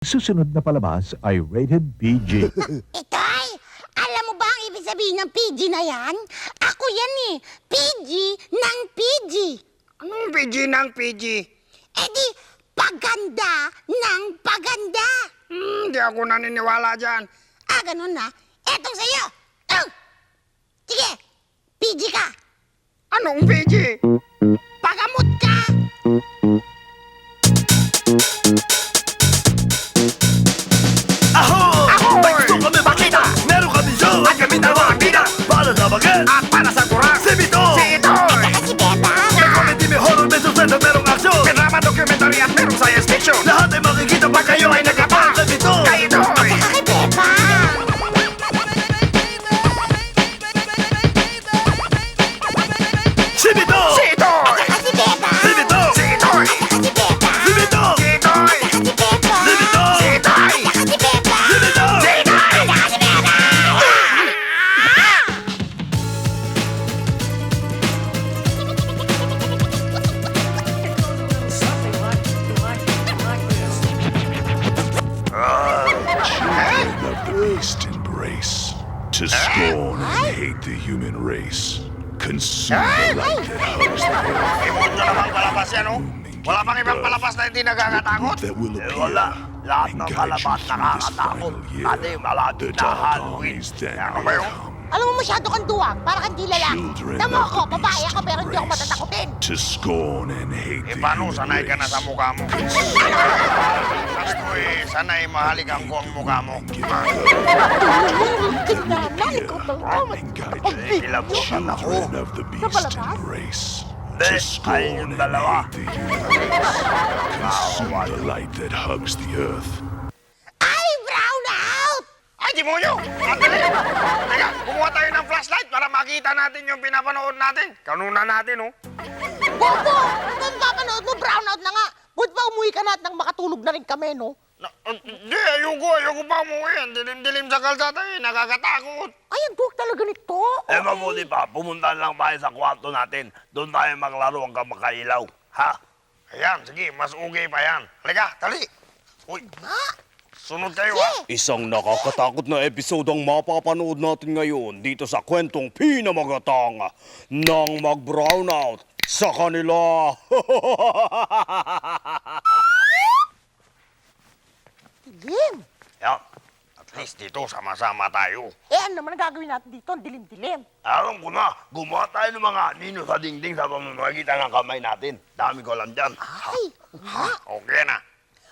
Susunod na palabas ay rated PG. Itay, alam mo ba ang ibig sabihin ng PG na yan? Ako yan eh, PG ng PG. Anong PG ng PG? Eh di, paganda ng paganda. Hindi ako naniniwala dyan. Ah, ganun na. Etong sa'yo. Oh. Sige, PG ka. Anong PG? Pagamot ka. May gusto kami makita! Meron kami show! At kami na mga bida! Para sa bagat! At para sa kurang! Si Bito! Si Itoy! Kasi Beba. May comedy, may horror, may suspense at merong aksyon! May drama, documentary at merong science fiction! Lahat ay makikita pag kayo ay nagkapa! Sa Bito! Kay Itoy! Kay Beba. Si Bito! Si Itoy! Kasi Beba. Si Bito! Si Itoy! Kasi Beba. Si Bito! Si Itoy! Kasi Beba. Si Bito! Si Itoy! Kasi Beba. Si Bito! Si Itoy! Kasi Beba. Children of the beast embrace. To scorn and hate the human race. Consume the light that hugs the earth. Demonyo naman palabas yan, oh! Wala pang ibang palabas na hindi nagkakatakot? That will appear Wala. Lahat and ng guide you palabas through this nakakatakot. final year. Kasi malapit The na dark Halloween. armies then Ano ba yun? come. Alam mo, masyado kang duwag. Para kang di lalaki. Children Tamo of ako, the babae beast ako, pero hindi ako embrace. matatakotin. To scorn and hate Eh, the paano? human Sanay ka na sa race. mukha mo. Sabi ko eh, sanay mahalikan ko ang mukha mo. Tignanan, ikaw talaga. And guide you. Kilabutan ako. Children of the beast palabas? embrace. Hindi, To ayun scorn yung and dalawa. hate the human race. Consume the light that hugs the earth. Ay, brown out! Ay, demonyo! Andali! Teka, kumuha tayo ng flashlight para makita natin yung pinapanood natin. Kanuna natin, oh. Bobo! Ano ang papanood mo? Brown out na nga. Buti pa umuwi ka na at nang makatulog na rin kami, no? Hindi, ayoko pa umuwi. Ang dilim-dilim sa kalsada eh, nakakatakot. Ay, ang duwag talaga nito. Eh, mabuti pa. Pumunta lang tayo sa kwarto natin. Doon tayo maglaro hanggang makailaw. Ha? Ayan, sige, mas okay pa yan. Halika, tali. Uy, Ha? sunod kayo, Sige. ha? Isang nakakatakot na episode ang mapapanood natin ngayon dito sa kwentong pinamagatang ng mag-brownout sa kanila. Dilim. Yan. At least dito, sama-sama tayo. Eh, ano naman ang gagawin natin dito? Ang dilim-dilim. Alam ko na, gumawa tayo ng mga anino sa dingding sa pamamagitan ng kamay natin. Dami ko alam dyan. Ay, ha? Okay na.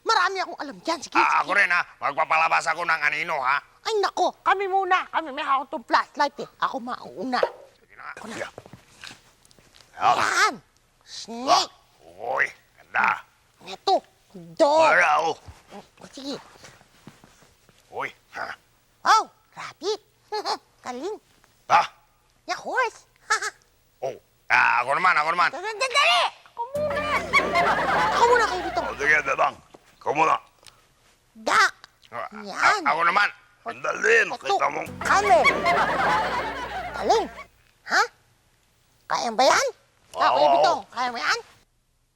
Marami akong alam dyan. Sige, Ako sige. rin, ha? Magpapalabas ako ng anino, ha? Ay, nako. Kami muna. Kami may hawak tong flashlight eh. Ako mauuna. Sige na. Ako na. Yan. Yan. Snake. Uy, ganda. Ito. Dog. Wala, oh. O, sige. Uy, ha? Oh, rabbit. Kaling. Ha? Ya, horse. Oh, ako naman. Dali! Ako muna. Ako muna kayo dito. O, sige, Bebang. Ikaw muna. Duck. Yan. Ako naman. Ang dali, nakita mo. Camel. Kaling. Ha? Kaya ba yan? Oo, Kuya oo. Bitong, kaya mo yan?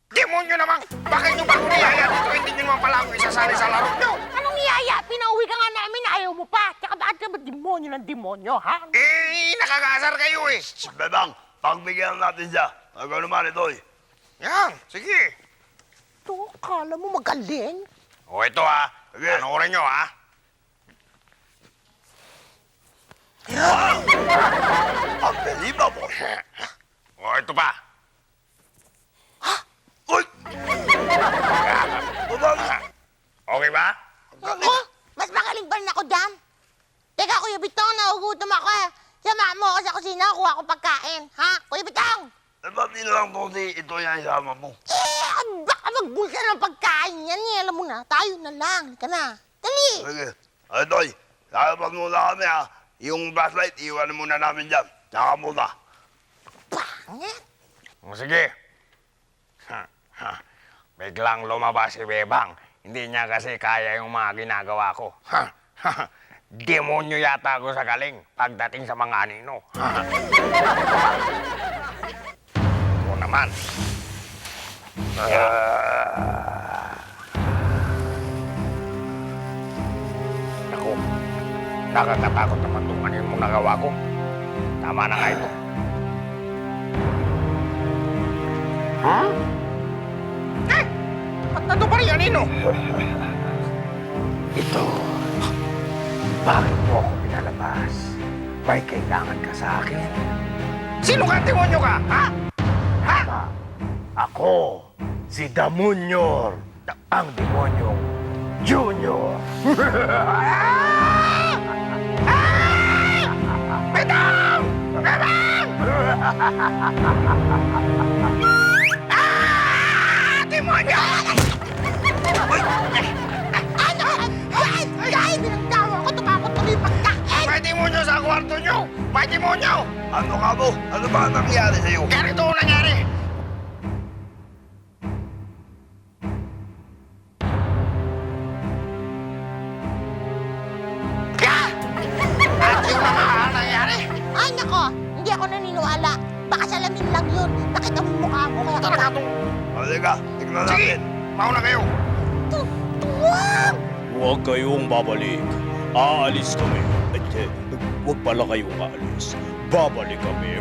Demonyo naman. Bakit nyo ba ako niyaya dito? Hindi nyo naman pala ako isasali sa laro nyo. Anong yaya? Pinauwi ka nga namin, ayaw mo pa. Tsaka bakit ka ba demonyo ng demonyo, ha? Eh, nakakaasar kayo eh. Bebang, pagbigyan natin siya. Ako naman ito, eh. Yan, sige. Ito, kala mo magaling? O ito ha, Sige. panoorin nyo ha. Unbelievable. O ito pa. Uy! Bebang! Okay ba? Ako, mas magaling pa rin ako dyan. Teka, Kuya Bitong, nagugutom ako eh. Samahan mo ako sa kusina, kuha ko pagkain. Ha? Kuya Bitong! Eh, ba't di na lang to si ito yan isama mo? Eh, baka magbulsa ng pagkain yan eh. Alam mo na, tayo na lang. Halika na. Dali! Sige. Ay, Toy, lalabas muna kami, ha. Yung flashlight, iwan muna namin dyan. Tsaka muna. Pangit. O sige. Biglang lumabas si Bebang. Hindi niya kasi kaya yung mga ginagawa ko. Demonyo yata ako sa galing pagdating sa mga anino. Ako naman. Nakakatakot naman itong kanin mong nagawa ko. Tama na nga ito. Ha? Eh! Ba't nandun pa rin yan, Nino? Ito, bakit mo ako pinalabas? May kailangan ka sa akin? Sino ka, demonyo ka? Ha? Ha? Ako, si Damunyor, ang demonyong Junior. Betang! Betang! Demonyo! Ano? Dahil binagtawa ko, tumakot tuloy yung pagkain! May demonyo sa kwarto nyo! May demonyo! Ano ka mo? Ano ba ang nangyari sa'yo? Ganito ang nangyari! At yung mga nangyari! Ay, nako! Hindi ako naniniwala. Baka salamin lang yun. Nakita mo yung mukha mo, kaya Talaga to! Halika, tignan Sige! natin. Mauna kayo! Tuwag! Huwag kayong babalik. Aalis kami. Huwag pala kayong aalis. Babalik kami.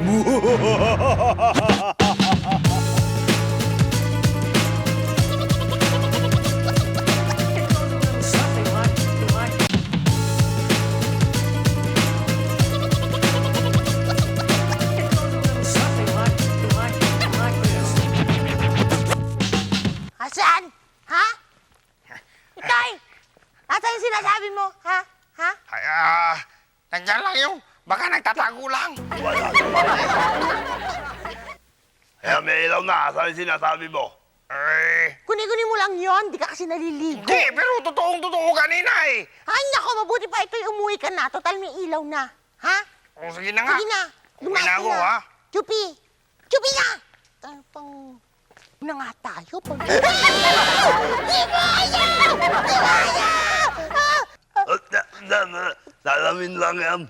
Asan? Ha? Itoy! Asan yung sinasabi mo? Ha? Ha? Ay, nandyan lang yung... Baka nagtatago lang. Kaya may ilaw na. Saan yung sinasabi mo? Eh, Kunin-kunin mo lang yon, di ka kasi naliligo. hindi, pero totoong-totoo kanina eh. Ay, nako, mabuti pa ito'y umuwi ka na. Total may ilaw na. Ha? O, sige na nga. Sige na. Uwi na ako, ha? Chupi! Chupi na! Tayo pang... na nga tayo. Pang... Di mo ayaw! Di mo ayaw! Salamin lang yan.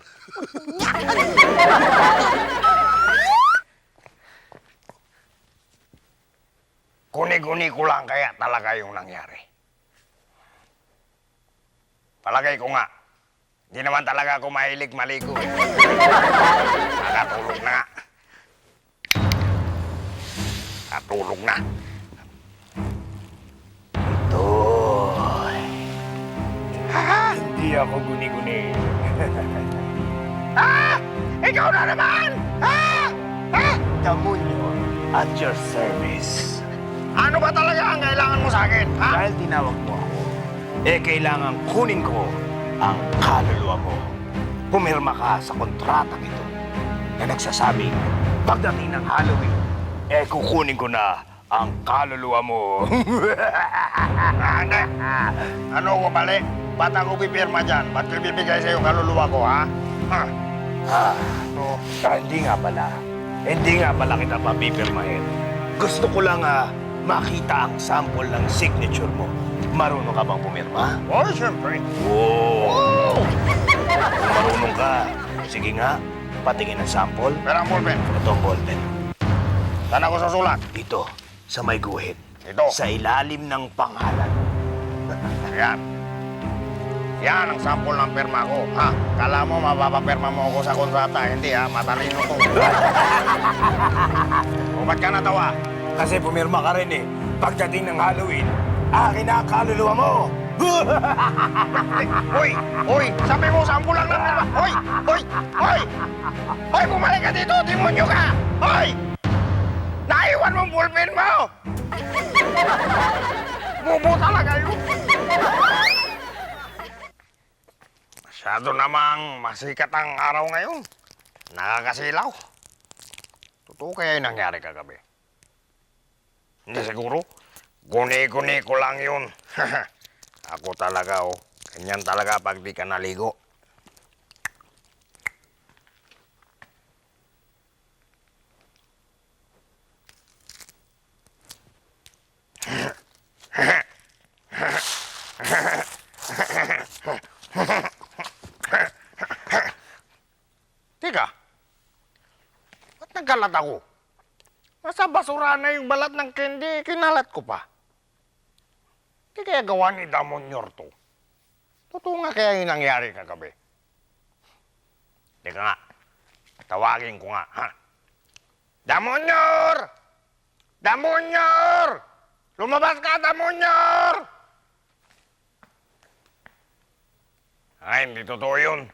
Kuni-kuni ko lang kaya talaga yung nangyari. Palagay ko nga, hindi naman talaga ako mahilig maligo. Nakatulog na nga. Natulog na. Hindi ako guni-guni. Ikaw na naman! Damunyor, at your service. Ano ba talaga ang kailangan mo sa akin? Dahil tinawag mo ako, kailangan kunin ko ang kaluluwa mo. Pumirma ka sa kontratang ito na nagsasabing pagdating ng Halloween, kukunin ko na ang kaluluwa mo. Hindi. Ano ko mali? Ba't ako pipirma dyan? Ba't ko bibigay sa'yo kaluluwa ko, ha? No. Hindi nga pala. Hindi nga pala kita papipirmahin. Gusto ko lang makita ang sample ng signature mo. Marunong ka bang pumirma? Oh, siyempre. Oo! Kung marunong ka, sige nga, patingin ang sample. Pero ang ballpen, Ito ang ballpen. saan ako susulat? Dito, sa may guhit. Ito. Sa ilalim ng pangalan. Yan. Yan ang sample ng perma ko, ha? Kala mo mapapapirma mo ako sa kontrata, hindi ha? Matalino to. O ba't ka natawa? Kasi pumirma ka rin eh. Pagdating ng Halloween, akin na ang kaluluwa mo! Hoy! Hoy! Sabi mo, sample lang ng perma! Hoy! Hoy! Hoy! Hoy! Bumalik ka dito! Demonyo ka! Hoy! Naiwan mong ballpen mo! Bubo talaga yun! Masyado namang masikat ang araw ngayon. Nakakasilaw. Totoo kaya yung nangyari kagabi? Hindi siguro. Guni-guni ko lang yun. Ako talaga, oh. Ganyan talaga pag di ka naligo. Teka, ba't nagkalat ako? Nasa basura na yung balat ng candy, kinalat ko pa. Di kaya gawa ni Damonyor to. Totoo nga kaya yung nangyari kagabi. Teka nga. Tawagin ko nga, ha? Damonyor! Damonyor! Lumabas ka, Damonyor! Ay, hindi totoo yun.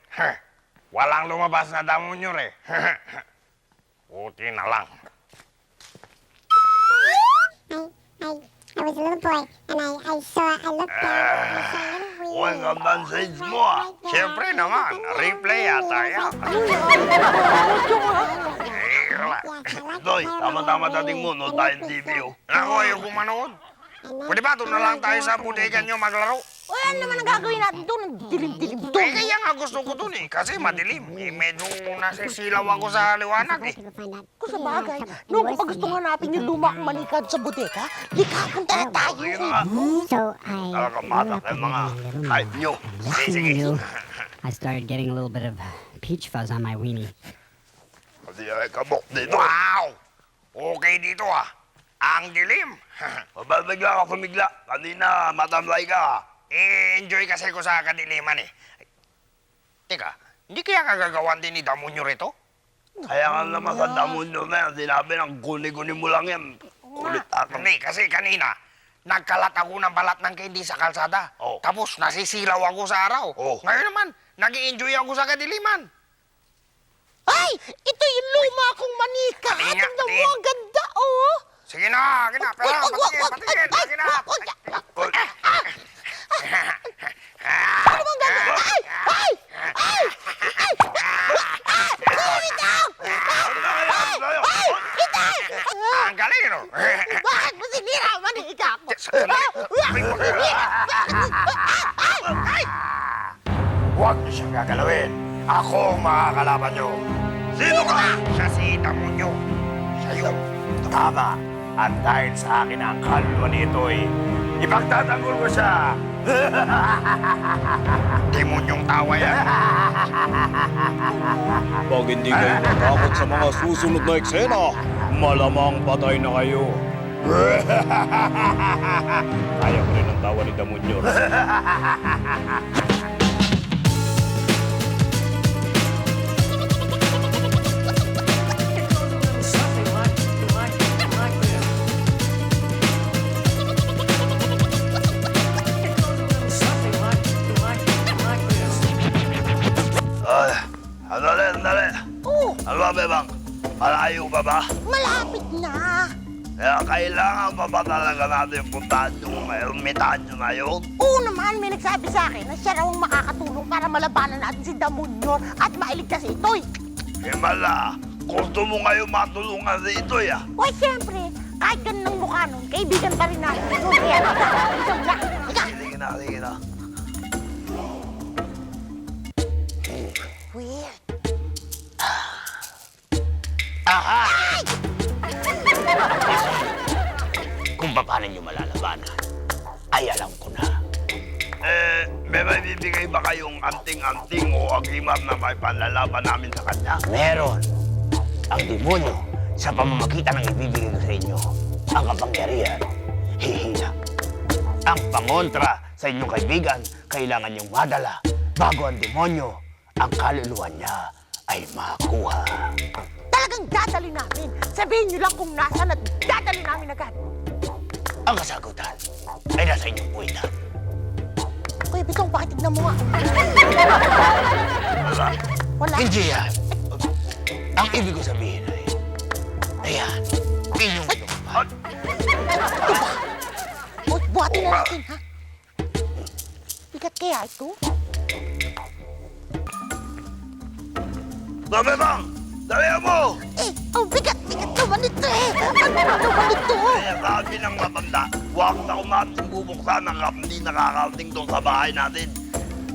Walang lumabas na Damonyor eh. Buti na lang. I was a little boy, and I looked down, and I saw a little Huwag ang message mo ah. Siyempre naman, replay yata yan. Eh, wala. Doy, tama-tama dating mo, no tayong TV oh. Ako, ayoko manood. Pwede ba doon na lang tayo sa bodega nyo maglaro? O yan naman ang gagawin natin doon. Ang dilim-dilim doon. Eh, kaya nga gusto ko doon eh. Kasi madilim. Eh, medyo nasisilaw ako sa liwanag eh. Kung sa bagay, noong kapag gusto nga natin yung luma kong manikad sa bodega, di kapunta na tayo. Sige na nga. So I Talagang matak yung mga hype nyo. knew I started getting a little bit of peach fuzz on my weenie. Kasi ay kabok dito. Wow! Okay dito ah. Ang dilim. Ba't bigla ka kumigla? Kanina, matamlay ka. Eh, enjoy kasi ko sa kadiliman eh. Teka, hindi kaya kagagawan din ni Damonyo rito? Kaya nga naman sa damon nyo na yan, sinabi ng guni-guni mo lang yan. Kulit ako. Hindi, kasi kanina, nagkalat ako ng balat ng candy sa kalsada. Oh. Tapos nasisilaw ako sa araw. Oh. Ngayon naman, nag-i-enjoy ako sa kadiliman. Ay! Ito yung luma kong manika. Dali nga, Tingnan mo, dali. ang ganda, oh! Sige na, pero patingin. Sige na. Ano bang ganda? Ay! Ay! Ay! Ay! Bitaw! Ay! Itay! Ang galing, no? Bakit mo sinira ang manika ko? Huwag niyo siyang gagalawin. Ako ang makakalaban niyo. Sino ka? Siya si Damonyo. Siya yun. Tama. At dahil sa akin ang kaluluwa nito ay ipagtatanggol ko siya. Demonyong tawa yan. Pag hindi kayo natakot sa mga susunod na eksena, malamang patay na kayo. Kaya ko rin ang tawa ni Damonyor. Ay, andali. Oh, Ano ba, Bebang? Malayo pa ba? malapit na. Kaya kailangan pa ba talaga natin puntahan yung ermitan nyo na yun? Oo naman, may nagsabi sa akin na siya raw ang makakatulong para malabanan natin si Damonyor at mailigtas si Itoy. Himala, gusto mo ngayon matulungan si Itoy ah. O siyempre, kahit ganun ang mukha nun, kaibigan pa rin natin. So, kaya isang na. Ika! Sige na. Weird. Kung paano nyo malalabanan, ay alam ko na. May bibigay ba kayong anting-anting o agimat na may panlalaban namin sa kanya? Meron. Ang demonyo, sa pamamagitan ng ibibigay ko sa inyo, ang kapangyarihan, hihina. Ang pangontra sa inyong kaibigan, kailangan niyong madala bago ang demonyo, ang kaluluwa niya ay makuha. Talagang dadali namin. Sabihin niyo lang kung nasaan at dadali namin agad. Ang kasagutan ay nasa inyong buwitan. Kuya Bitong, pakitignan mo nga. Wala. Hindi yan. Ang ibig ko sabihin ay, ayan, inyong lumpan. O, buhatin na natin, ha? Bigat kaya ito? Bebang! Dalihan mo! Ang bigat naman ito eh! Ang bigat naman ito! Kaya sabi ng matanda, huwag na kumating bubuksan ang hindi nakakarating doon sa bahay natin.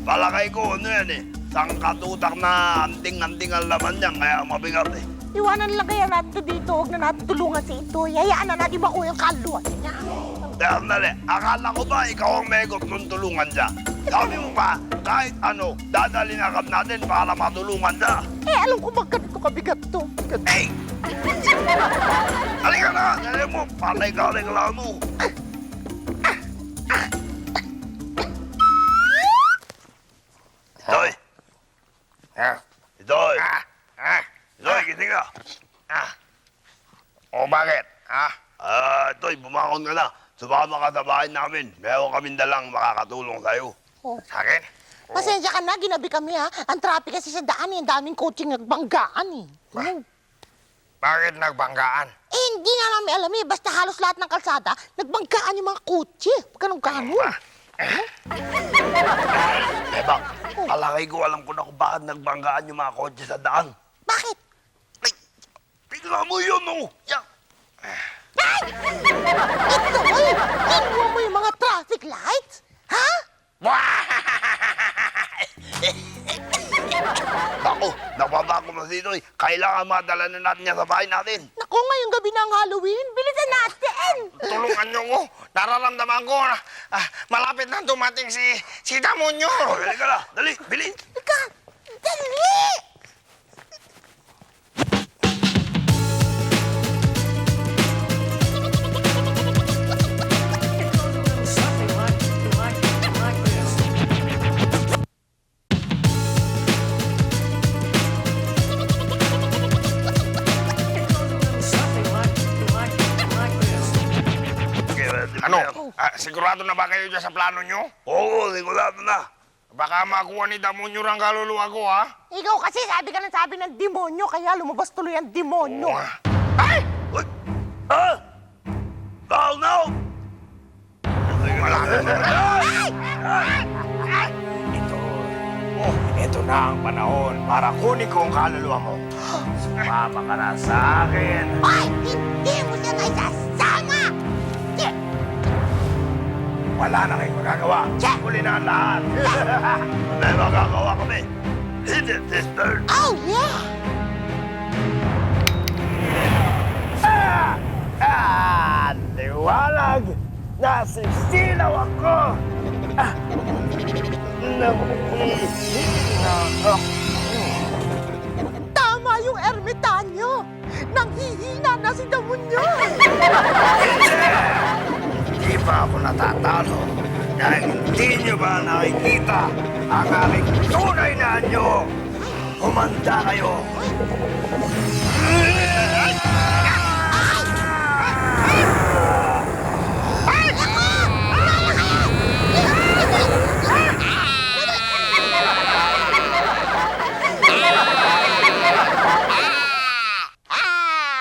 Palakay ko, ano yan eh, sangkatutak na anting-anting ang laman niyan, kaya mabigat eh. Iwanan lang kaya natin ito dito. Huwag na natin tulungan si Itoy. Hayaan na natin makuha yung kaluluwa niya. Kaya dali, akala ko ba ikaw ang megot nung tulungan siya? Sabi mo pa, kahit ano, dadalhin agad natin para matulungan siya. Alam ko magkanito kabigat to. Hey! Halika na! Dali mo! Patay ka rin lang mo! Itoy! Ha? Itoy! kumakon ka na. Sumama ka sa bahay namin. Meron kaming dalang makakatulong sa'yo. Sa akin? Pasensya ka na, ginabi kami ha. Ang traffic kasi sa daan eh. Ang daming coaching nagbanggaan eh. Bakit nagbanggaan? Eh, hindi nga namin alam eh. Basta halos lahat ng kalsada, nagbanggaan yung mga kotse. Ganun-ganun. Bebang, alakay ko alam ko na kung bakit nagbanggaan yung mga kotse sa daan. Bakit? Ay, tignan mo yun, oh! Yan. Ito eh! Kinuha mo yung mga traffic lights? Ha? Ako, nababa ko na dito eh. Kailangan madala na natin niya sa bahay natin. Naku, ngayong gabi ng Halloween, bilisan natin! Tulungan niyo ko. Nararamdaman ko na malapit na dumating si Damonyo. Oh, dali ka na. Dali, bili. Ika, dali! Ano? Sigurado na ba kayo dyan sa plano nyo? Oo, sigurado na. Baka makuha ni Damonyo ang kaluluwa ko, ha? Ikaw kasi sabi ka ng sabi ng demonyo, kaya lumabas tuloy ang demonyo. Ay! Uy! Ah! Now, now! Wala na. Ito na ang panahon para kunin ko ang kaluluwa mo. Sumama ka na sa akin. Ay! Hindi mo siya kayo sasama! Sige! Wala na kayong magagawa. Huli na ang lahat. May magagawa kami. Hit it, sister. Oh, yeah! Liwanag! Nasisilaw ako! Tama yung ermitanyo! Nanghihina na si Damonyo! Hindi pa ako natatalo dahil hindi nyo ba nakikita ang aking tunay na anyo? Humanda kayo!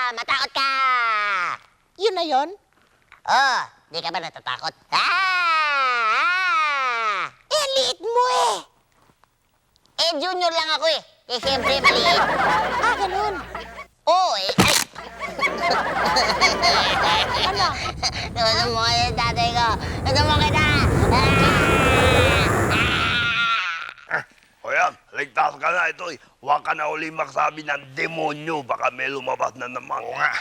Matakot ka! Yun na yun? Oh, di ka ba natatakot? Eh, liit mo eh! Eh, junior lang ako eh. Eh, siyempre maliit. Ganun. Oo eh. Ay! Ano? Tulungan mo kayo, tatay ko. Tulungan mo kita! O yan, ligtas ka na ito eh. Huwag ka na uli magsabi ng demonyo. Baka may lumabas na naman. Oo nga.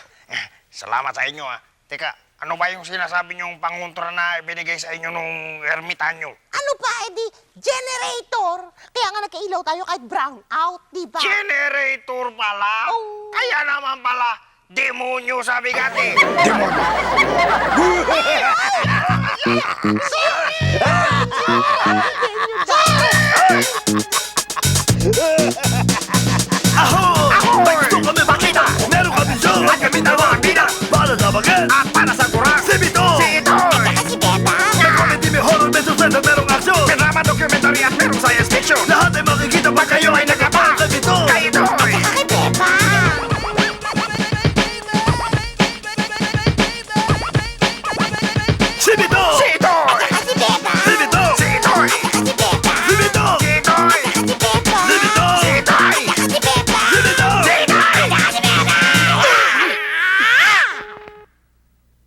Salamat sa inyo, ha. Teka, ano ba yung sinasabi niyong panguntra na ibinigay sa inyo nung ermitanyo? Ano pa, edi, generator. Kaya nga nagkailaw tayo kahit brown out, di ba? Generator pala? Oh. Kaya naman pala, demonyo sa bigati. May gusto kami makita! Meron kami show! At kami na mga bida. Para sa bagat! At para sa kurang. Si Bito! Si Itoy. Kasi beba. May comedy, may horror, may suspense, merong aksyon! May drama, documentary at merong science fiction. Lahat ay makikita pag kayo ay nag